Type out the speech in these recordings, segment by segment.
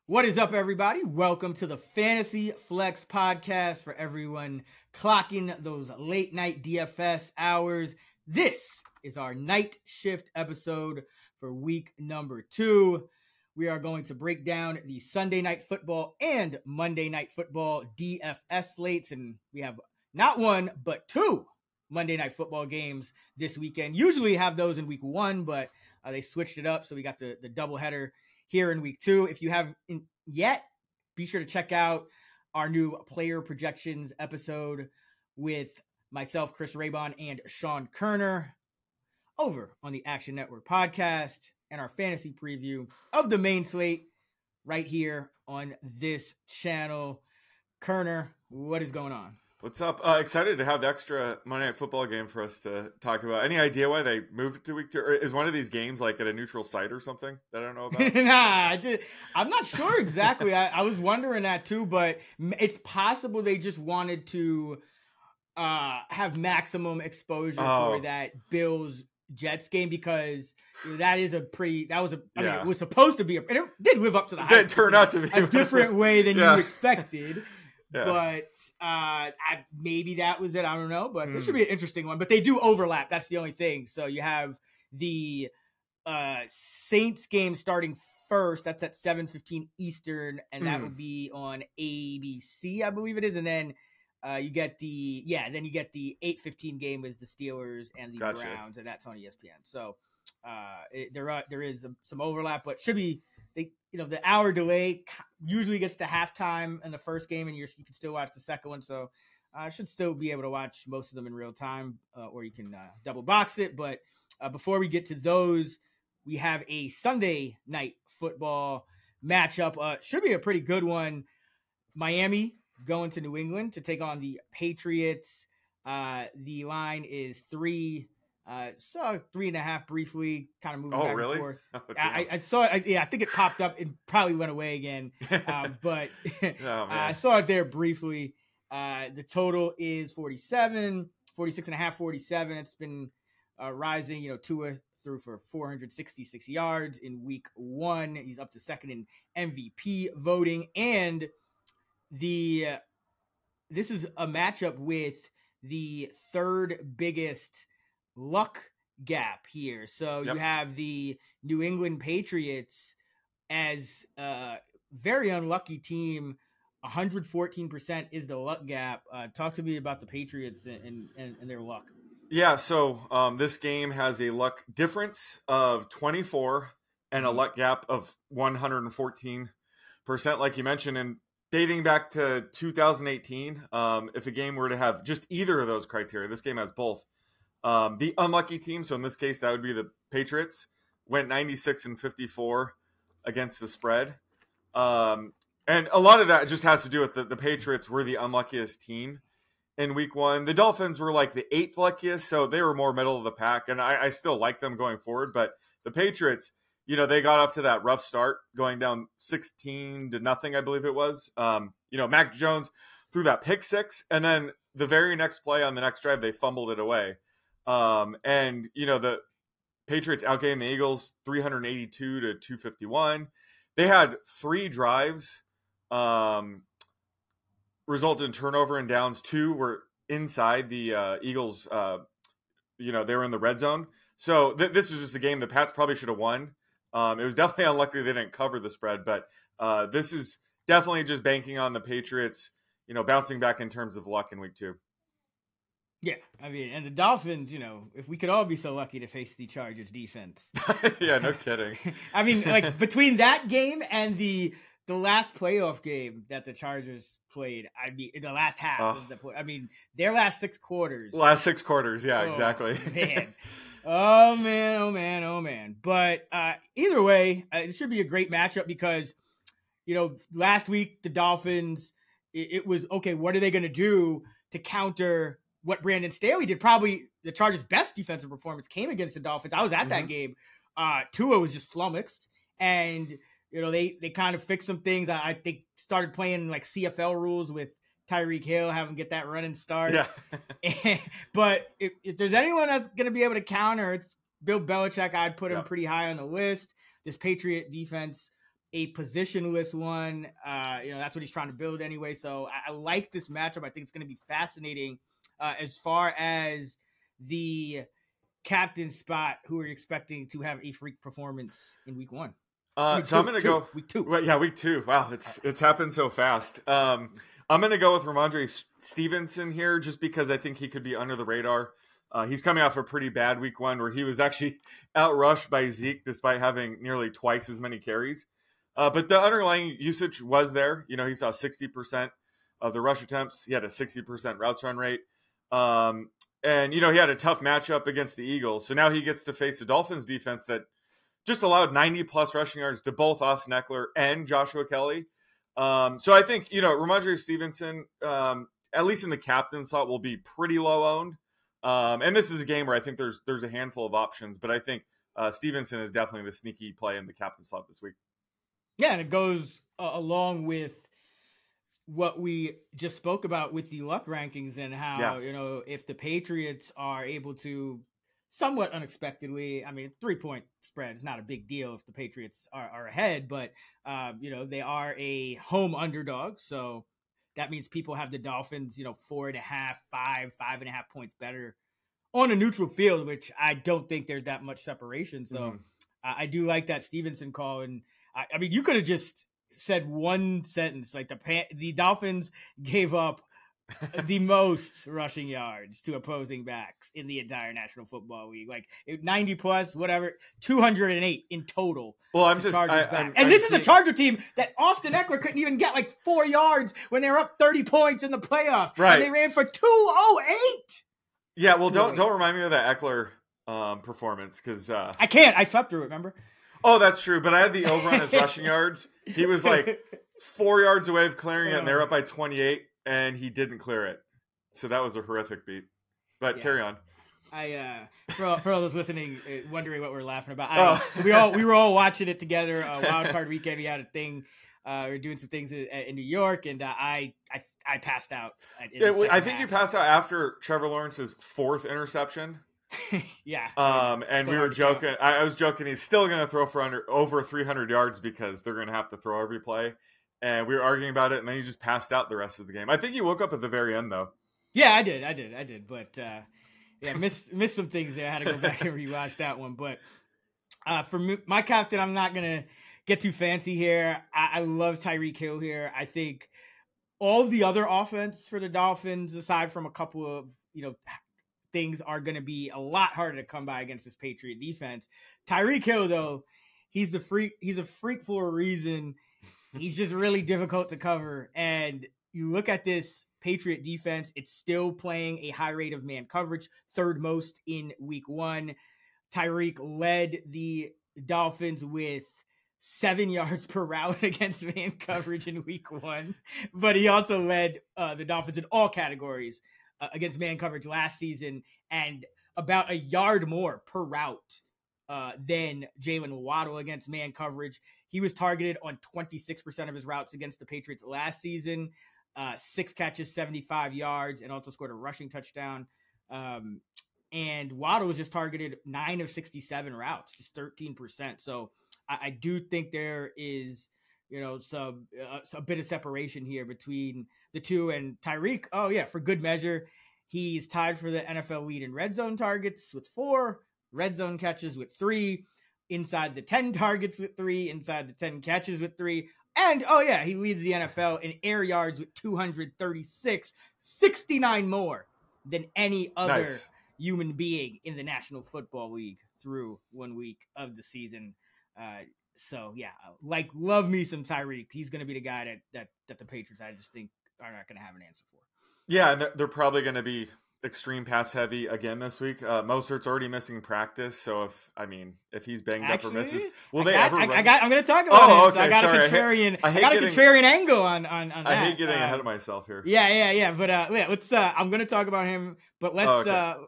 What is up, everybody? Welcome to the Fantasy Flex podcast for everyone clocking those late night DFS hours. This is our night shift episode for week number 2. We are going to break down the Sunday night football and Monday night football DFS slates, and we have not one, but 2 Monday night football games this weekend. Usually have those in week 1, but they switched it up, so we got the doubleheader here in week 2. If you haven't yet, be sure to check out our new player projections episode with myself, Chris Raybon, and Sean Kerner over on the Action Network podcast, and our fantasy preview of the main slate right here on this channel. Kerner, what is going on? What's up? Excited to have the extra Monday Night Football game for us to talk about. Any idea why they moved it to week 2? Or is one of these games like at a neutral site or something that I don't know about? I'm not sure exactly. I was wondering that too, but it's possible they just wanted to have maximum exposure for that Bills Jets game, because that is it was supposed to be and it did live up to the hype. It turned out to be a different way than you expected. Yeah. But maybe that was it. I don't know. But this should be an interesting one. But they do overlap. That's the only thing. So you have the Saints game starting first. That's at 7:15 Eastern, and that would be on ABC, I believe it is. And then you get the 8:15 game is the Steelers and the Browns, and that's on ESPN. So there is some overlap, but should be. The hour delay usually gets to halftime in the first game, and you can still watch the second one. So I should still be able to watch most of them in real time, or you can double box it. But before we get to those, we have a Sunday night football matchup. Should be a pretty good one. Miami going to New England to take on the Patriots. The line is 3. Saw 3.5 briefly, kind of moving back and forth. I saw it. I think it popped up. It probably went away again. But I saw it there briefly. The total is 47, 46.5, 47. It's been rising. Tua threw for 466 yards in week 1. He's up to second in MVP voting. And this is a matchup with the third biggest luck gap here. So you have the New England Patriots as a very unlucky team. 114% is the luck gap. Talk to me about the Patriots and their luck. Yeah, so this game has a luck difference of 24 and a luck gap of 114%, like you mentioned. And dating back to 2018, if a game were to have just either of those criteria, this game has both. The unlucky team, so in this case that would be the Patriots, went 96-54 against the spread, and a lot of that just has to do with the Patriots were the unluckiest team in week 1. The Dolphins were like the 8th luckiest, so they were more middle of the pack, and I still like them going forward. But the Patriots, they got off to that rough start, going down 16-0, I believe it was. Mac Jones threw that pick 6, and then the very next play on the next drive they fumbled it away. The Patriots outgained the Eagles 382-251. They had 3 drives, resulted in turnover and downs. 2 were inside the Eagles. They were in the red zone. So this was just a game the Pats probably should have won. It was definitely unlucky they didn't cover the spread, but this is definitely just banking on the Patriots, bouncing back in terms of luck in week 2. Yeah, and the Dolphins, if we could all be so lucky to face the Chargers defense. Yeah, no kidding. Between that game and the last playoff game that the Chargers played, the last half of their last 6 quarters. Last 6 quarters, yeah, exactly. Man. Oh, man. But either way, it should be a great matchup because, last week the Dolphins, it was, okay, what are they going to do to counter what Brandon Staley did? Probably the Chargers' best defensive performance came against the Dolphins. I was at that game. Tua was just flummoxed, and they kind of fixed some things. I think started playing like CFL rules with Tyreek Hill, have him get that running start. Yeah. But if there's anyone that's going to be able to counter, it's Bill Belichick. I'd put him pretty high on the list. This Patriot defense a positionless one. That's what he's trying to build anyway. So I like this matchup. I think it's going to be fascinating. As far as the captain spot, who are you expecting to have a freak performance in week 1? I'm going to go week 2. Well, yeah, week 2. Wow, it's happened so fast. I'm going to go with Ramondre Stevenson here, just because I think he could be under the radar. He's coming off a pretty bad week 1 where he was actually outrushed by Zeke despite having nearly twice as many carries. But the underlying usage was there. He saw 60% of the rush attempts. He had a 60% routes run rate. And, he had a tough matchup against the Eagles. So now he gets to face the Dolphins defense that just allowed 90-plus rushing yards to both Austin Eckler and Joshua Kelly. So I think, Ramondre Stevenson, at least in the captain slot, will be pretty low owned. And this is a game where I think there's a handful of options, but I think Stevenson is definitely the sneaky play in the captain slot this week. Yeah, and it goes along with what we just spoke about with the luck rankings and how, if the Patriots are able to somewhat unexpectedly, 3-point spread is not a big deal if the Patriots are ahead, but, they are a home underdog. So that means people have the Dolphins, 4.5, 5.5 points better on a neutral field, which I don't think there's that much separation. So I do like that Stevenson call. And you could have just said one sentence, like the Dolphins gave up the most rushing yards to opposing backs in the entire National Football League, like 90 plus, whatever, 208 in total. Well, and this is a Charger team that Austin Eckler couldn't even get like 4 yards when they were up 30 points in the playoffs. Right. And they ran for 208. Yeah. Well, don't remind me of that Eckler performance. Cause I can't, I slept through it. Remember? Oh, that's true. But I had the over on his rushing yards. He was like 4 yards away of clearing it and they're up by 28. And he didn't clear it, so that was a horrific beat. But carry on. For all those listening, wondering what we're laughing about, we were all watching it together. Wild Card Weekend, we had a thing. We were doing some things in New York, and I passed out. I think you passed out after Trevor Lawrence's 4th interception. Yeah. And we were joking. I was joking. He's still going to throw for over 300 yards because they're going to have to throw every play. And we were arguing about it, and then he just passed out the rest of the game. I think he woke up at the very end, though. Yeah, I did. But missed some things there. I had to go back and rewatch that one. But for me, my captain, I'm not gonna get too fancy here. I love Tyreek Hill here. I think all the other offense for the Dolphins, aside from a couple of things, are going to be a lot harder to come by against this Patriot defense. Tyreek Hill, though, he's a freak for a reason. He's just really difficult to cover. And you look at this Patriot defense, it's still playing a high rate of man coverage, 3rd most in week 1. Tyreek led the Dolphins with 7 yards per route against man coverage in week 1. But he also led the Dolphins in all categories against man coverage last season, and about a yard more per route than Jalen Waddle against man coverage. He was targeted on 26% of his routes against the Patriots last season, 6 catches, 75 yards, and also scored a rushing touchdown. And Waddle was just targeted 9 of 67 routes, just 13%. So I do think there is, a bit of separation here between the two. And Tyreek, for good measure, he's tied for the NFL lead in red zone targets with 4, red zone catches with 3, inside the 10 targets with 3, inside the 10 catches with 3. And, he leads the NFL in air yards with 236, 69 more than any other human being in the National Football League through 1 week of the season. Love me some Tyreek. He's going to be the guy that the Patriots, I just think, are not going to have an answer for. Yeah, and they're probably going to be extreme pass heavy again this week. Mostert's already missing practice, so if he's banged up or misses, I'm going to talk about him. Okay, so I got a contrarian angle on that. I hate getting ahead of myself here. Yeah. But let's. I'm going to talk about him, but let's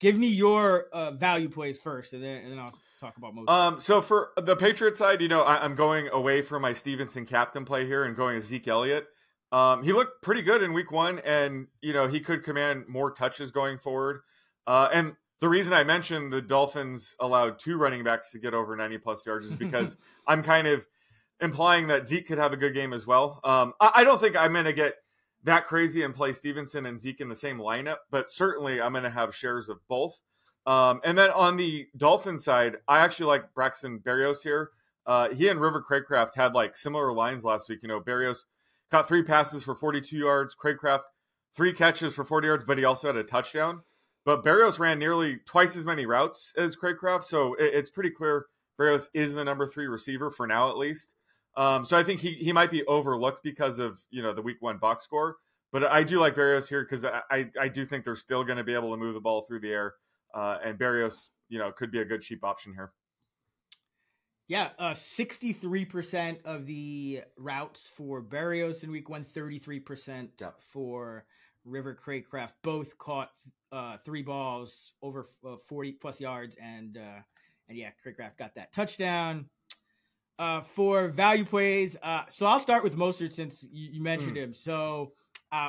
give me your value plays first, and then I'll talk about most. So for the Patriots side, I'm going away from my Stevenson captain play here and going with Zeke Elliott. He looked pretty good in week 1, and he could command more touches going forward. And the reason I mentioned the Dolphins allowed 2 running backs to get over 90 plus yards is because I'm kind of implying that Zeke could have a good game as well. I don't think I'm going to get that crazy and play Stevenson and Zeke in the same lineup, but certainly I'm going to have shares of both. And then on the Dolphins side, I actually like Braxton Berrios here. He and River Craycraft had like similar lines last week. Berrios caught 3 passes for 42 yards. Craycraft 3 catches for 40 yards, but he also had a touchdown. But Berrios ran nearly twice as many routes as Craycraft, so it's pretty clear Berrios is the number 3 receiver for now, at least. So I think he might be overlooked because of the week 1 box score. But I do like Berrios here because I do think they're still going to be able to move the ball through the air. And Berrios, could be a good cheap option here. Yeah, 63% of the routes for Berrios in week 1, 33% for River Craycraft. Both caught 3 balls over 40 plus yards, and yeah, Craycraft got that touchdown. For value plays, so I'll start with Mostert since you mentioned him. So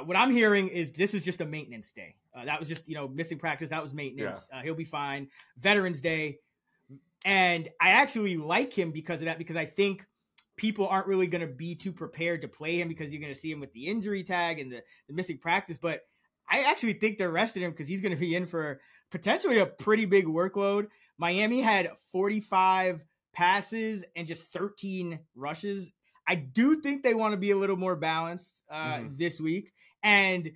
what I'm hearing is this is just a maintenance day. That was just, missing practice. That was maintenance. He'll be fine. Veterans Day. And I actually like him because of that, because I think people aren't really going to be too prepared to play him because you're going to see him with the injury tag and the missing practice. But I actually think they're resting him because he's going to be in for potentially a pretty big workload. Miami had 45 passes and just 13 rushes. I do think they want to be a little more balanced this week. And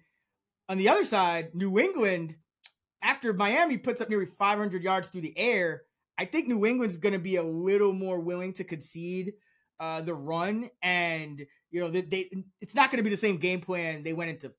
on the other side, New England, after Miami puts up nearly 500 yards through the air, I think New England's going to be a little more willing to concede the run. And, it's not going to be the same game plan they went into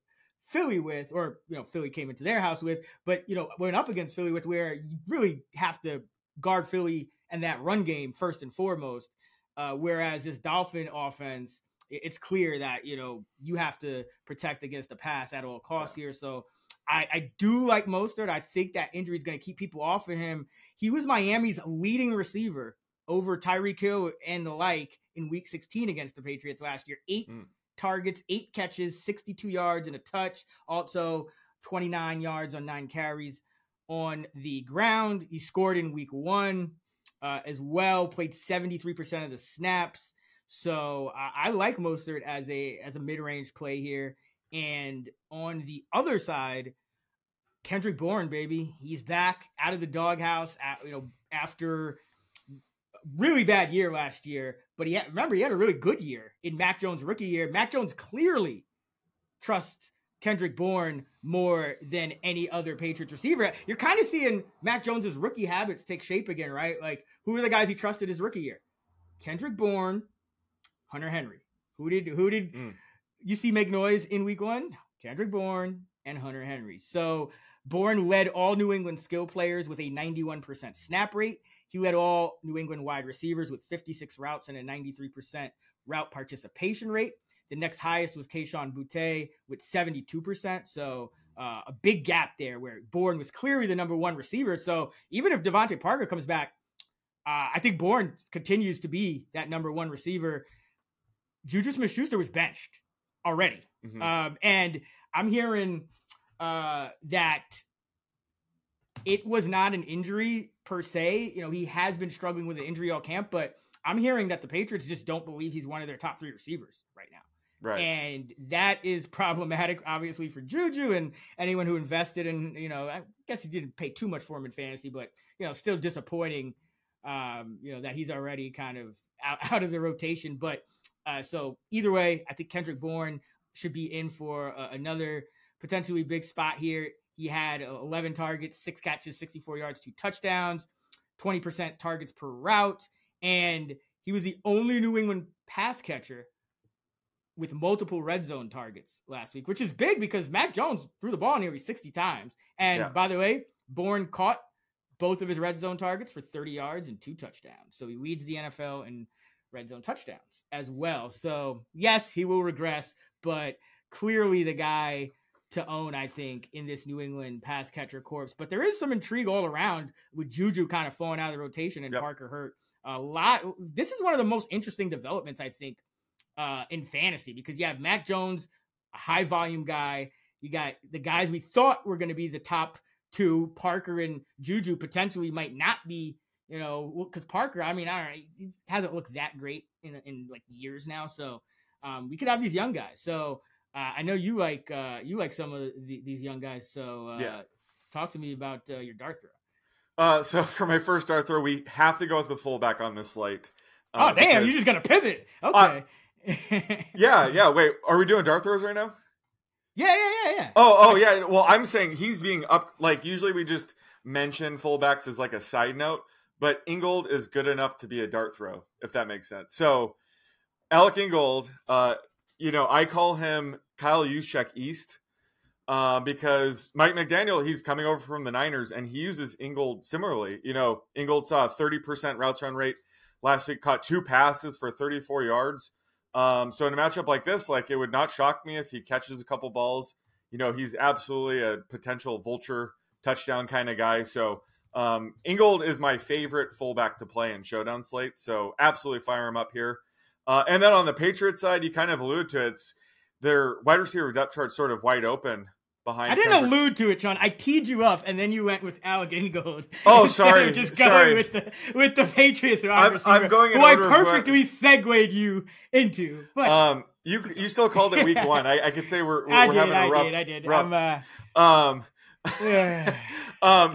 Philly with, or, Philly came into their house with, but, went up against Philly with, where you really have to guard Philly and that run game first and foremost. Whereas this Dolphin offense, it's clear that, you have to protect against the pass at all costs here. So I do like Mostert. I think that injury is going to keep people off of him. He was Miami's leading receiver over Tyreek Hill and the like in week 16 against the Patriots last year. 8 targets, 8 catches, 62 yards and a touch. Also 29 yards on 9 carries on the ground. He scored in week 1 as well, played 73% of the snaps. So I like Mostert as a mid-range play here. And on the other side, Kendrick Bourne, baby, he's back out of the doghouse. After really bad year last year, but he had a really good year in Mac Jones' rookie year. Mac Jones clearly trusts Kendrick Bourne more than any other Patriots receiver. You're kind of seeing Mac Jones' rookie habits take shape again, right? Like, who are the guys he trusted his rookie year? Kendrick Bourne, Hunter Henry. Who did you see make noise in week 1? Kendrick Bourne and Hunter Henry. So Bourne led all New England skill players with a 91% snap rate. He led all New England wide receivers with 56 routes and a 93% route participation rate. The next highest was Kayshon Boutte with 72%. So a big gap there where Bourne was clearly the number 1 receiver. So even if Devontae Parker comes back, I think Bourne continues to be that number 1 receiver. Juju Smith-Schuster was benched already. And I'm hearing that it was not an injury per se. He has been struggling with an injury all camp, but I'm hearing that the Patriots just don't believe he's one of their top 3 receivers right now. Right. And that is problematic, obviously, for Juju and anyone who invested in, I guess he didn't pay too much for him in fantasy, but, still disappointing, that he's already kind of out of the rotation. But so either way, I think Kendrick Bourne should be in for another potentially big spot here. He had 11 targets, 6 catches, 64 yards, 2 touchdowns, 20% targets per route. And he was the only New England pass catcher with multiple red zone targets last week, which is big because Mac Jones threw the ball nearly 60 times. And by the way, Bourne caught both of his red zone targets for 30 yards and 2 touchdowns. So he leads the NFL in red zone touchdowns as well. So yes, he will regress, but clearly the guy to own, I think, in this New England pass catcher corps. But there is some intrigue all around with Juju kind of falling out of the rotation and Parker hurt a lot. This is one of the most interesting developments, I think, in fantasy, because you have Mac Jones, a high volume guy. You got the guys we thought were going to be the top 2, Parker and Juju, potentially might not be, because Parker, I mean, I don't know, he hasn't looked that great in like years now. So we could have these young guys. So I know you like some of these young guys. So talk to me about your dart throw. So for my first dart throw, we have to go with the fullback on this slate. Oh, damn, you're just going to pivot. Okay. Yeah. Wait, are we doing dart throws right now? Yeah. Oh, yeah. Well, I'm saying he's being up. Like, usually we just mention fullbacks as like a side note, but Ingold is good enough to be a dart throw, if that makes sense. So, Alec Ingold, I call him Kyle Juszczyk East because Mike McDaniel, he's coming over from the Niners, and he uses Ingold similarly. Ingold saw a 30% routes run rate last week, caught 2 passes for 34 yards. So in a matchup like this, like, it would not shock me if he catches a couple balls. He's absolutely a potential vulture touchdown kind of guy. So Ingold is my favorite fullback to play in showdown slates. So absolutely fire him up here. And then on the Patriots side, you kind of alluded to it. Their wide receiver depth chart sort of wide open behind. I didn't allude to it, Sean. I teed you up, and then you went with Alec Ingold. Oh, sorry. Just going with the Patriots. I'm going in who order I perfectly segued you into. But you still called it week 1. I could say we're having a rough. I did.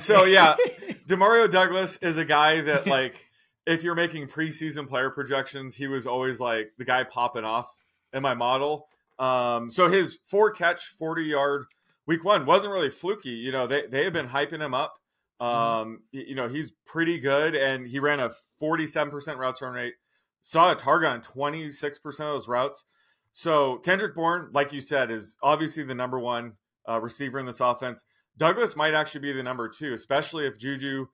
So yeah, Demario Douglas is a guy that, like, if you're making preseason player projections, he was always like the guy popping off in my model. So his 4-catch, 40-yard week 1 wasn't really fluky. They have been hyping him up. He's pretty good, and he ran a 47% routes run rate. Saw a target on 26% of those routes. So Kendrick Bourne, like you said, is obviously the number 1 receiver in this offense. Douglas might actually be the number 2, especially if Juju,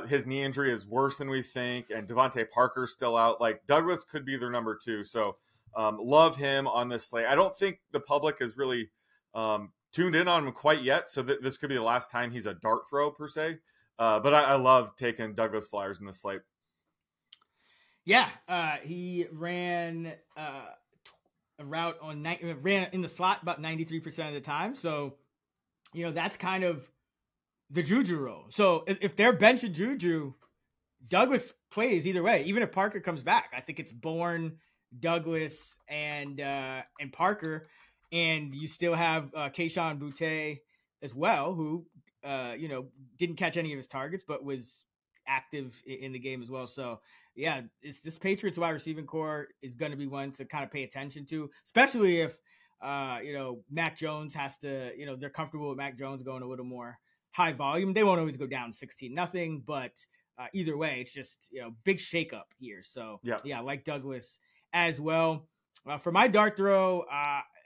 his knee injury is worse than we think, and Devontae Parker's still out. Like, Douglas could be their number 2. So love him on this slate. I don't think the public is really tuned in on him quite yet, so this could be the last time he's a dart throw per se. But I love taking Douglas Flyers in this slate. Yeah, he ran a route ran in the slot about 93% of the time. So, that's kind of the Juju role. So if they're benching Juju, Douglas plays either way. Even if Parker comes back, I think it's Bourne, Douglas, and Parker, and you still have Kayshon Boutte as well, who didn't catch any of his targets, but was active in the game as well. So yeah, this Patriots wide receiving core is going to be one to kind of pay attention to, especially if Mac Jones has to, they're comfortable with Mac Jones going a little more high volume. They won't always go down 16-0, but either way, it's just, big shakeup here. So yeah, I like Douglas as well. For my dart throw,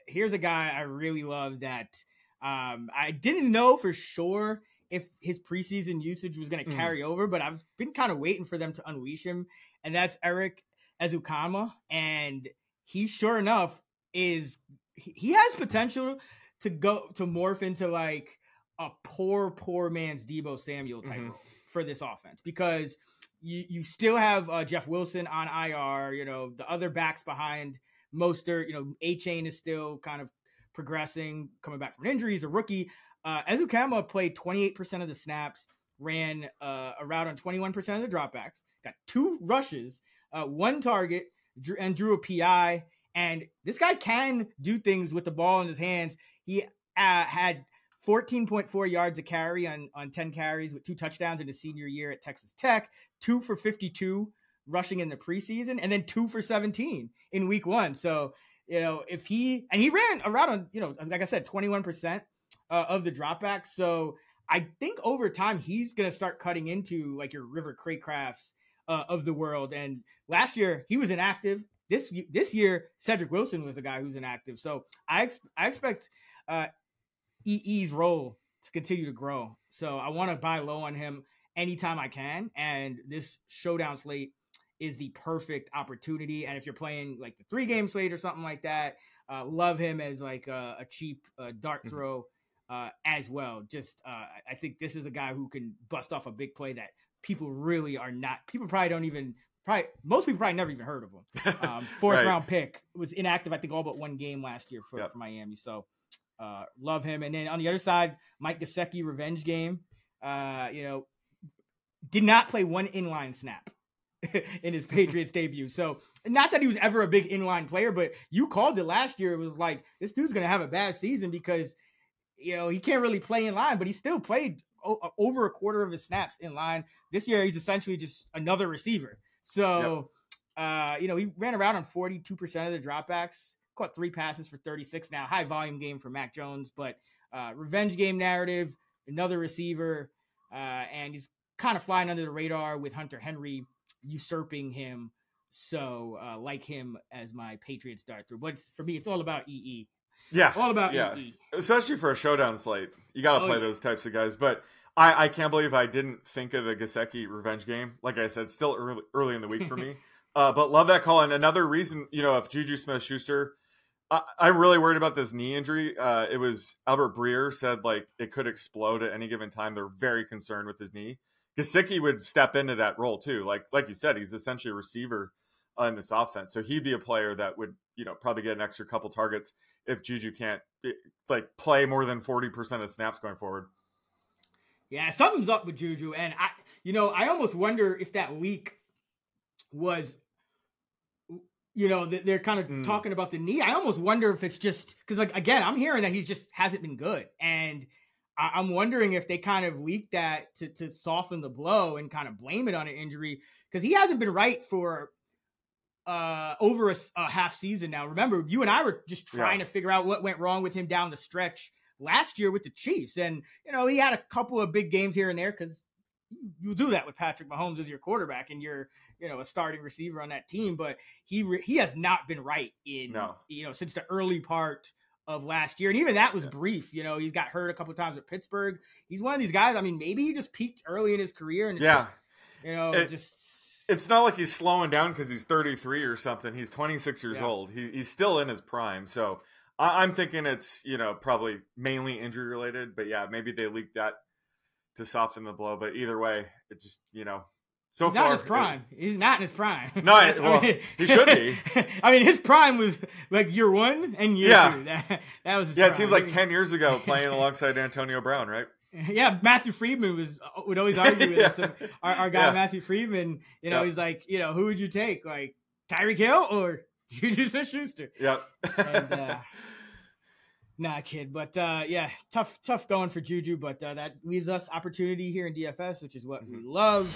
here's a guy I really love that I didn't know for sure if his preseason usage was going to carry over, but I've been kind of waiting for them to unleash him, and that's Eric Ezukanma. And he, sure enough, he has potential to morph into like a poor man's Deebo Samuel type role for this offense, because you still have Jeff Wilson on IR, the other backs behind Mostert, A-Chain is still kind of progressing, coming back from an injury. He's a rookie. Ezukanma played 28% of the snaps, ran a route on 21% of the dropbacks, got 2 rushes, 1 target, and drew a PI. And this guy can do things with the ball in his hands. He had 14.4 yards a carry on 10 carries with 2 touchdowns in his senior year at Texas Tech, 2 for 52 rushing in the preseason, and then 2 for 17 in week 1. So, if he ran a route on, like I said, 21% of the dropbacks. So I think over time, he's going to start cutting into like your River Craycrafts of the world. And last year he was inactive. This year, Cedric Wilson was the guy who's inactive. So I expect EE's role to continue to grow. So I want to buy low on him anytime I can. And this showdown slate is the perfect opportunity. And if you're playing like the 3-game slate or something like that, love him as like a cheap dart throw as well. Just I think this is a guy who can bust off a big play that people really are not. People probably don't even. Most people probably never even heard of him. 4th round pick, was inactive, I think, all but 1 game last year for Miami. So love him. And then on the other side, Mike Gesicki revenge game. did not play one inline snap in his Patriots debut. So not that he was ever a big inline player, but you called it last year. It was like, this dude's going to have a bad season because, he can't really play in line, but he still played over a quarter of his snaps in line. This year, he's essentially just another receiver. So, he ran around on 42% of the dropbacks, caught 3 passes for 36 now. High volume game for Mac Jones, but revenge game narrative, another receiver, and he's kind of flying under the radar with Hunter Henry usurping him. So like him as my Patriots dart through. But for me, it's all about EE. Yeah. All about EE. Especially for a showdown slate. You got to play those types of guys. But I can't believe I didn't think of the Gesicki revenge game. Like I said, still early in the week for me. But love that call. And another reason, if Juju Smith-Schuster, I'm really worried about this knee injury. It was Albert Breer said like it could explode at any given time. They're very concerned with his knee. Gesicki would step into that role too. Like you said, he's essentially a receiver in this offense. So he'd be a player that would, probably get an extra couple targets if Juju can't play more than 40% of snaps going forward. Yeah, something's up with Juju. And I almost wonder if that week was, they're kind of talking about the knee. I almost wonder if it's just because, again, I'm hearing that he just hasn't been good. And I'm wondering if they kind of leaked that to soften the blow and kind of blame it on an injury because he hasn't been right for over a half season now. Remember, you and I were just trying to figure out what went wrong with him down the stretch last year with the Chiefs. And, he had a couple of big games here and there because you do that with Patrick Mahomes as your quarterback and you're, a starting receiver on that team. But he has not been right since the early part of last year. And even that was brief. He's got hurt a couple of times at Pittsburgh. He's one of these guys. I mean, maybe he just peaked early in his career. And it's not like he's slowing down because he's 33 or something. He's 26 years old. He's still in his prime. So I'm thinking it's, probably mainly injury related. But yeah, maybe they leaked that to soften the blow. But either way, it just, so he's far. Not in his prime. He's not in his prime. No, he should be. I mean, his prime was like year 1 and year 2. That was his prime. It seems like 10 years ago playing alongside Antonio Brown, right? Yeah, Matthew Friedman would always argue with us. Our guy Matthew Friedman, he's like, who would you take, like Tyreek Hill or Juju Smith-Schuster? Yep. And, nah, kid, but tough going for Juju, but that leaves us opportunity here in DFS, which is what we love.